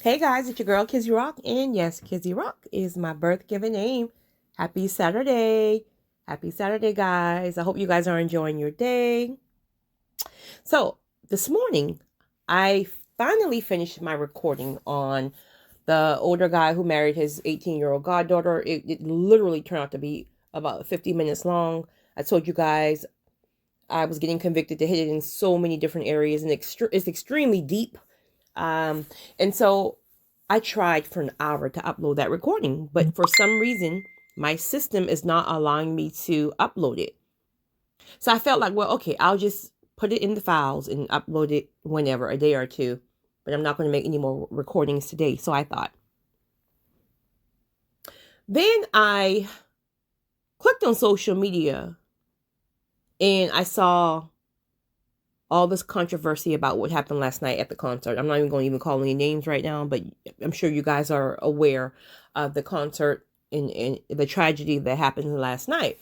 Hey guys, it's your girl Kizzy Rock, and yes, Kizzy Rock is my birth given name. Happy Saturday. Happy Saturday, guys. I hope you guys are enjoying your day. So, this morning, I finally finished my recording on the older guy who married his 18-year-old goddaughter. It literally turned out to be about 50 minutes long. I told you guys I was getting convicted to hit it in so many different areas, and it's extremely deep. Um, and so I tried for an hour to upload that recording, but for some reason, my system is not allowing me to upload it. So I felt like, well, okay, I'll just put it in the files and upload it whenever, a day or two. But I'm not going to make any more recordings today. So I thought. Then I clicked on social media and I saw all this controversy about what happened last night at the concert. I'm not even going to even call any names right now, but I'm sure you guys are aware of the concert and the tragedy that happened last night.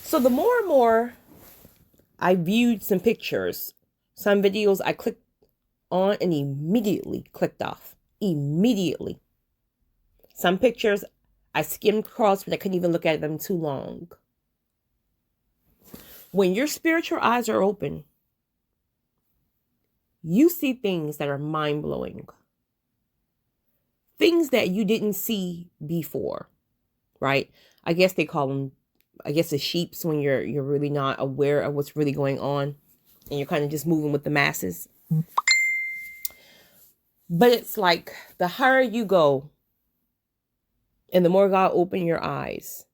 So the more and more I viewed some pictures, some videos I clicked on and immediately clicked off. Immediately. Some pictures I skimmed across, but I couldn't even look at them too long. When your spiritual eyes are open, you see things that are mind-blowing. Things that you didn't see before, right? I guess they call them, the sheeps when you're really not aware of what's really going on and you're kind of just moving with the masses. But it's like the higher you go and the more God open your eyes,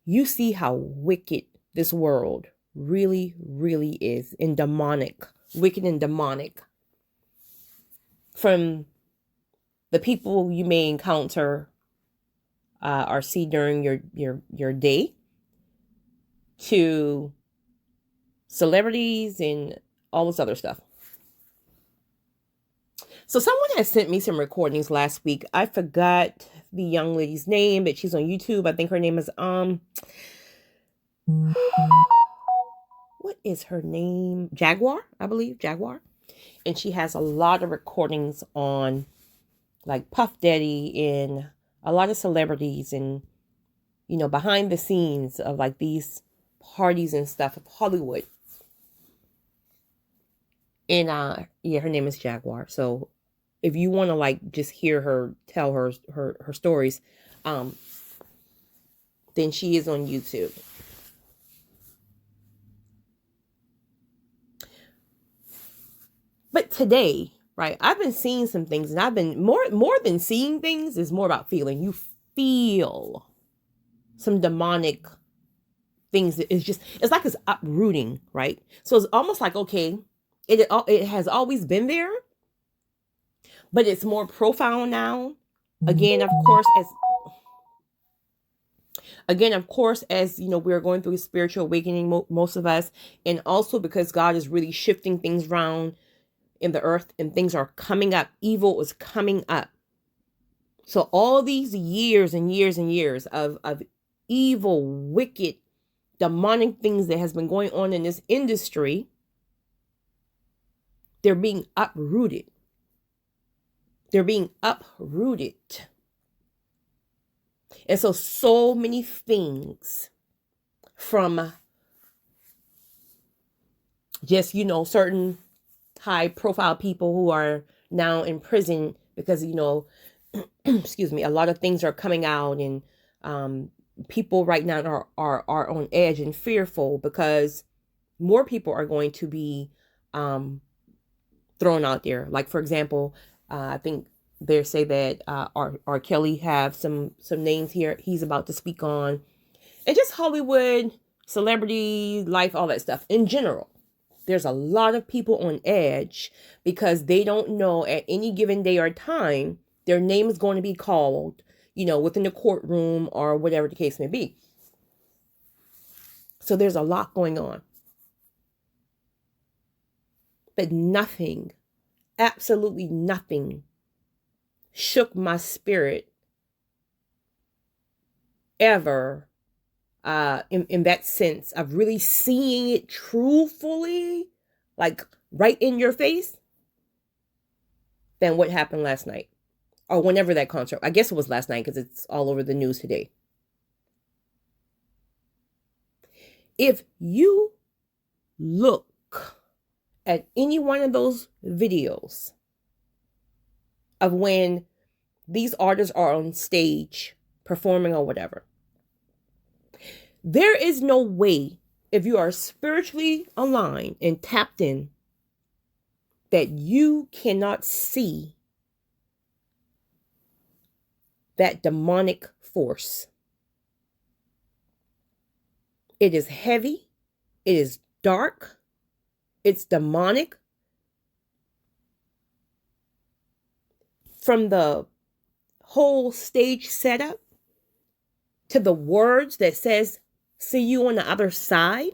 you see how wicked this world really, really is, and demonic, wicked and demonic. From the people you may encounter or see during your day, to celebrities and all this other stuff. So someone has sent me some recordings last week. I forgot the young lady's name, but she's on YouTube. I think her name is what is her name? Jaguar, I believe. Jaguar. And she has a lot of recordings on like Puff Daddy and a lot of celebrities and, behind the scenes of like these parties and stuff of Hollywood. And her name is Jaguar. So if you want to like just hear her tell her stories, then she is on YouTube. But today, right, I've been seeing some things, and I've been more than seeing things is more about feeling. You feel some demonic things that it's like it's uprooting, right? So it's almost like, okay, it has always been there, but it's more profound now. Again, of course, as we're going through a spiritual awakening, most of us, and also because God is really shifting things around in the earth and things are coming up. Evil is coming up. So all these years and years and years of evil, wicked, demonic things that has been going on in this industry, they're being uprooted. They're being uprooted. And so many things from just, certain high profile people who are now in prison because, excuse me, a lot of things are coming out, and people right now are on edge and fearful because more people are going to be thrown out there. Like, for example, I think they say that R. Kelly have some names here he's about to speak on, and just Hollywood, celebrity life, all that stuff in general. There's a lot of people on edge because they don't know at any given day or time their name is going to be called, within the courtroom or whatever the case may be. So there's a lot going on. But nothing, absolutely nothing, shook my spirit ever in that sense of really seeing it truthfully, like right in your face, than what happened last night or whenever that concert. I guess it was last night because it's all over the news today. If you look at any one of those videos of when these artists are on stage performing or whatever, there is no way, if you are spiritually aligned and tapped in, that you cannot see that demonic force. It is heavy. It is dark. It's demonic. From the whole stage setup to the words that says, "See you on the other side,"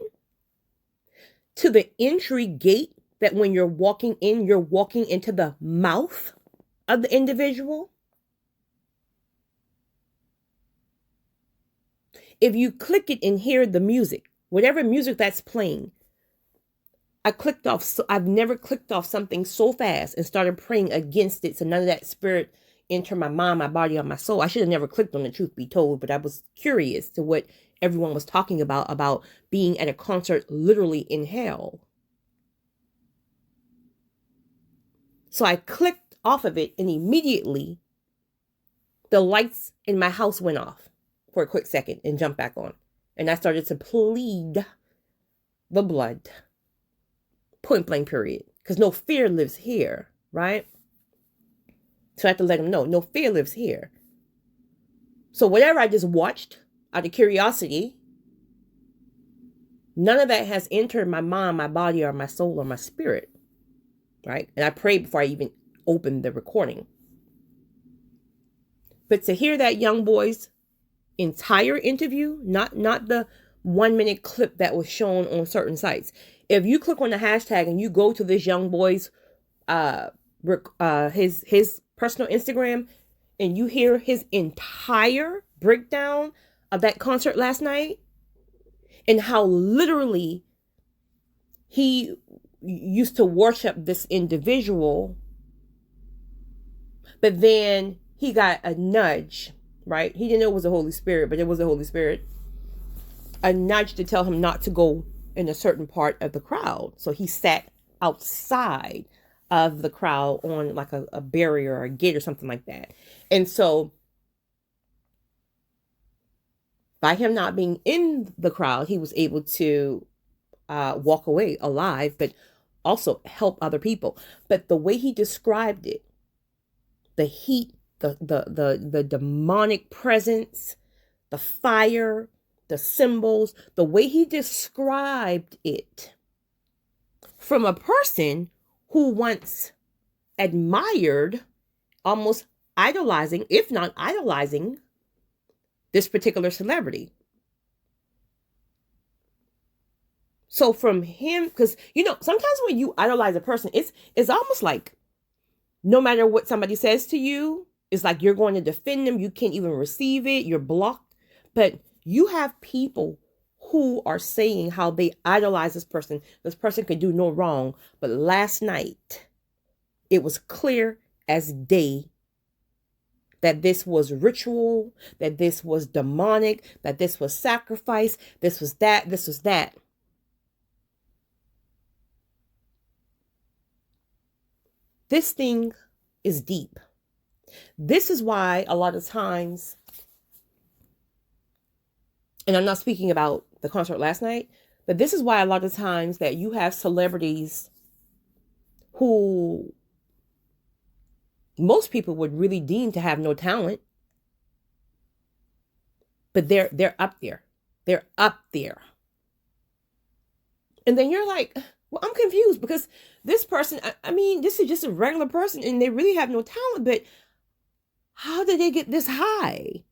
to the entry gate that when you're walking in, you're walking into the mouth of the individual. If you click it and hear the music, whatever music that's playing, I've never clicked off something so fast and started praying against it, so none of that spirit enter my mind, my body, or my soul. I should have never clicked on it, truth be told, but I was curious to what everyone was talking about being at a concert literally in hell. So I clicked off of it, and immediately the lights in my house went off for a quick second and jumped back on. And I started to plead the blood. Point blank period. Because no fear lives here, right? So I have to let them know, no fear lives here. So whatever I just watched out of curiosity, none of that has entered my mind, my body, or my soul, or my spirit, right? And I prayed before I even opened the recording. But to hear that young boy's entire interview, not the 1 minute clip that was shown on certain sites. If you click on the hashtag and you go to this young boy's his personal Instagram and you hear his entire breakdown of that concert last night and how literally he used to worship this individual, but then he got a nudge, right? He didn't know it was the Holy Spirit, but it was the Holy Spirit. A nudge to tell him not to go in a certain part of the crowd. So he sat outside of the crowd on like a barrier or a gate or something like that. And so by him not being in the crowd, he was able to walk away alive, but also help other people. But the way he described it, the heat, the demonic presence, the fire, the symbols, the way he described it from a person who once admired, almost idolizing, if not idolizing, this particular celebrity. So from him, because, sometimes when you idolize a person, it's almost like no matter what somebody says to you, it's like you're going to defend them. You can't even receive it. You're blocked. But you have people who are saying how they idolize this person. This person could do no wrong. But last night, it was clear as day that this was ritual, that this was demonic, that this was sacrifice, this was that, this was that. This thing is deep. This is why a lot of times, and I'm not speaking about the concert last night, but this is why a lot of times that you have celebrities who most people would really deem to have no talent, but they're up there. They're up there. And then you're like, well, I'm confused because this person, this is just a regular person and they really have no talent, but how did they get this high?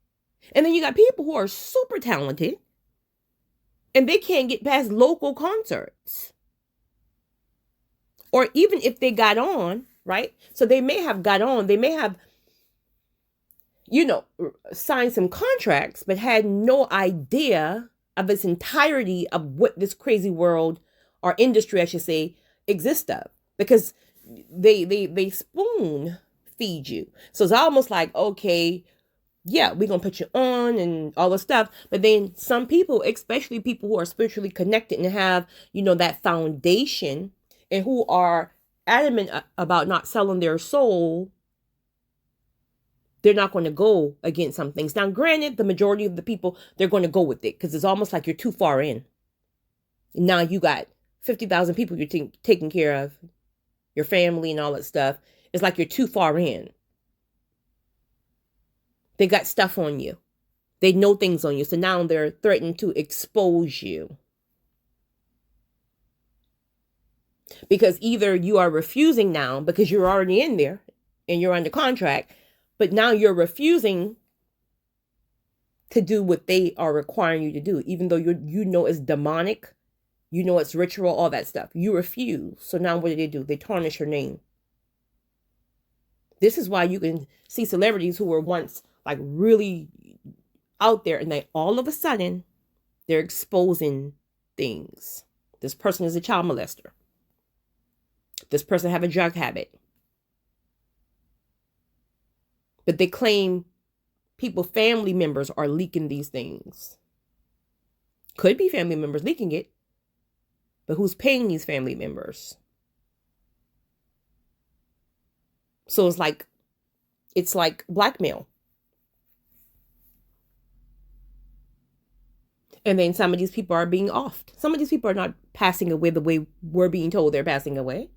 And then you got people who are super talented and they can't get past local concerts. Or even if they got on, right? So they may have got on, they may have, signed some contracts, but had no idea of its entirety of what this crazy world or industry, I should say, exists of. Because they spoon feed you. So it's almost like, okay, yeah, we're going to put you on and all this stuff. But then some people, especially people who are spiritually connected and have, that foundation, and who are adamant about not selling their soul, they're not going to go against some things. Now, granted, the majority of the people, they're going to go with it because it's almost like you're too far in. Now you got 50,000 people you're taking care of, your family and all that stuff. It's like you're too far in. They got stuff on you. They know things on you. So now they're threatening to expose you. Because either you are refusing now because you're already in there and you're under contract, but now you're refusing to do what they are requiring you to do, even though you know it's demonic, you know it's ritual, all that stuff. You refuse. So now what do? They tarnish your name. This is why you can see celebrities who were once like really out there, and they all of a sudden they're exposing things. This person is a child molester. This person have a drug habit. But they claim family members are leaking these things. Could be family members leaking it, but who's paying these family members? So it's like blackmail. And then some of these people are being offed. Some of these people are not passing away the way we're being told they're passing away.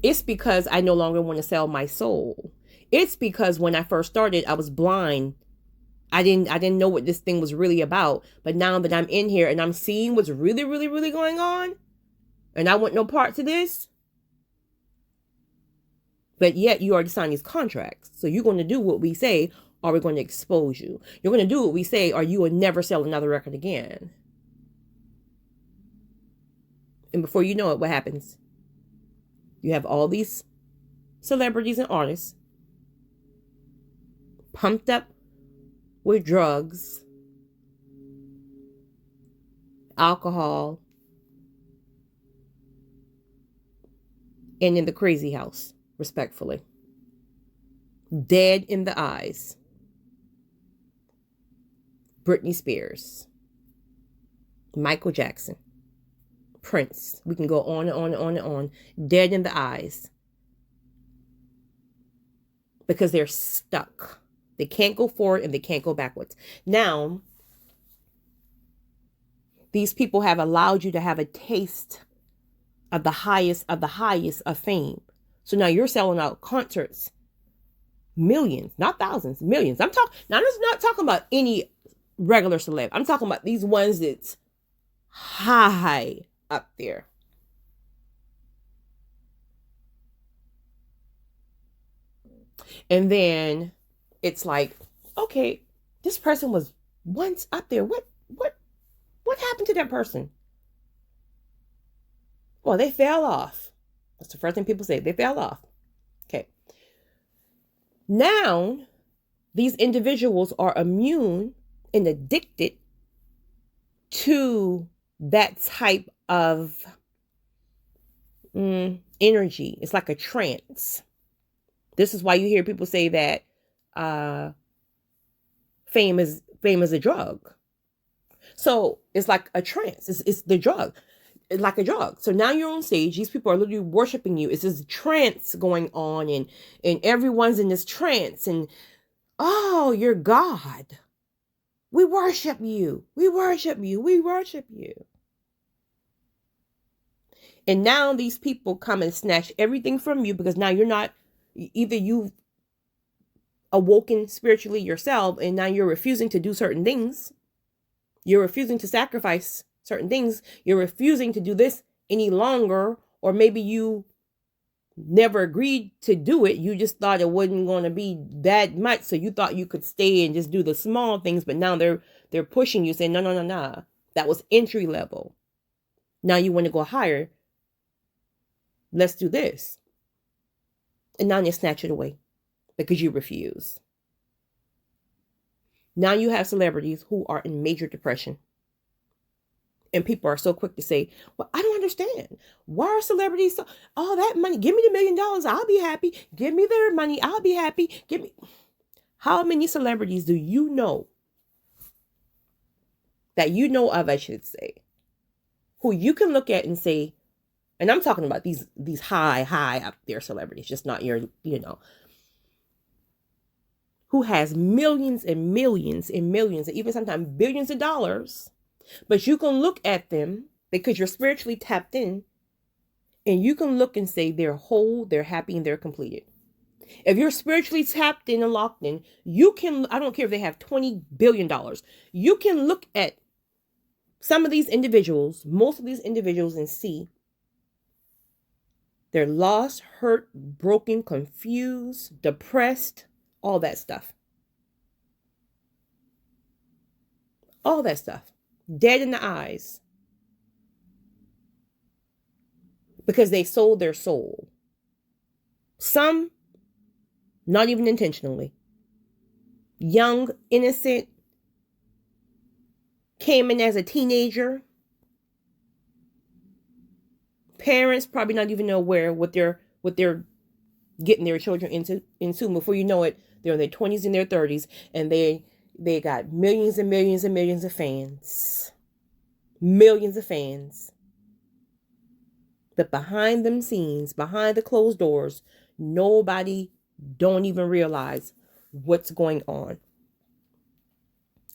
It's because I no longer want to sell my soul. It's because when I first started, I was blind. I didn't know what this thing was really about. But now that I'm in here and I'm seeing what's really, really, really going on, and I want no part to this, but yet you already signed these contracts. So you're going to do what we say, or we're going to expose you. You're going to do what we say, or you will never sell another record again. And before you know it, what happens? You have all these celebrities and artists pumped up with drugs, alcohol, and in the crazy house, respectfully. Dead in the eyes. Britney Spears, Michael Jackson, Prince. We can go on and on and on and on. Dead in the eyes. Because they're stuck. They can't go forward and they can't go backwards. Now, these people have allowed you to have a taste of the highest of fame. So now you're selling out concerts. Millions, not thousands, millions. I'm just not talking about any regular celeb. I'm talking about these ones that's high up there. And then it's like, okay, this person was once up there. What happened to that person? Well, they fell off. That's the first thing people say. They fell off. Okay. Now, these individuals are immune and addicted to that type of energy. It's like a trance. This is why you hear people say that fame is a drug. So it's like a trance. It's the drug. It's like a drug. So now you're on stage. These people are literally worshiping you. It's this trance going on, and everyone's in this trance. And oh, you're God. We worship you. We worship you. We worship you. And now these people come and snatch everything from you, because now you're not, either you've awoken spiritually yourself and now you're refusing to do certain things. You're refusing to sacrifice certain things. You're refusing to do this any longer, or maybe you never agreed to do it. You just thought it wasn't going to be that much, so you thought you could stay and just do the small things. But now they're pushing you, saying no, that was entry level. Now you want to go higher. Let's do this. And now they snatch it away because you refuse. Now you have celebrities who are in major depression. And people are so quick to say, well, I don't understand. Why are celebrities so, all that money? Give me the $1 million. I'll be happy. Give me their money. I'll be happy. Give me. How many celebrities do you know that you know of, I should say, who you can look at and say, and I'm talking about these high up there celebrities, just not your, who has millions and millions and millions, and even sometimes billions of dollars. But you can look at them because you're spiritually tapped in, and you can look and say they're whole, they're happy, and they're completed. If you're spiritually tapped in and locked in, you can, I don't care if they have $20 billion, you can look at some of these individuals, most of these individuals, and see they're lost, hurt, broken, confused, depressed, all that stuff. All that stuff. Dead in the eyes. Because they sold their soul. Some, not even intentionally. Young, innocent, came in as a teenager. Parents probably not even aware what they're getting their children into. Before you know it, they're in their 20s and their 30s, and they got millions and millions and millions of fans. Millions of fans. But behind them scenes, behind the closed doors, nobody don't even realize what's going on.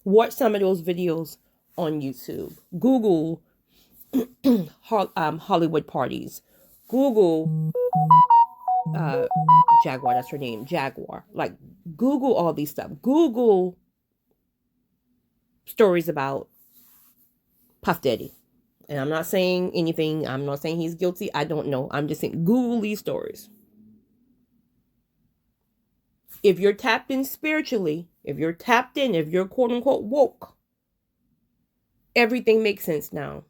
Watch some of those videos on YouTube. Google Hollywood parties. Google Jaguar, that's her name, Jaguar. Like, Google all these stuff. Google stories about Puff Daddy. And I'm not saying anything. I'm not saying he's guilty. I don't know. I'm just saying Google these stories. If you're tapped in spiritually, if you're tapped in, if you're quote unquote woke, everything makes sense now.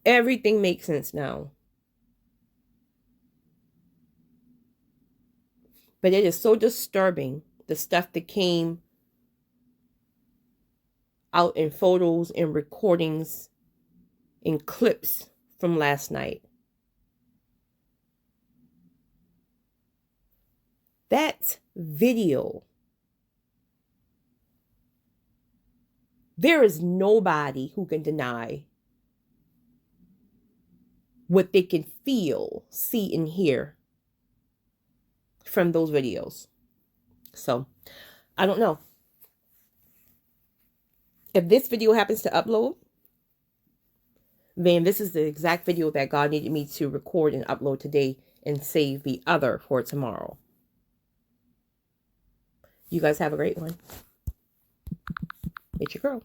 Everything makes sense now. But it is so disturbing, the stuff that came out in photos and recordings and clips from last night. That video, there is nobody who can deny what they can feel, see, and hear from those videos. So, I don't know. If this video happens to upload, then this is the exact video that God needed me to record and upload today and save the other for tomorrow. You guys have a great one. It's your girl.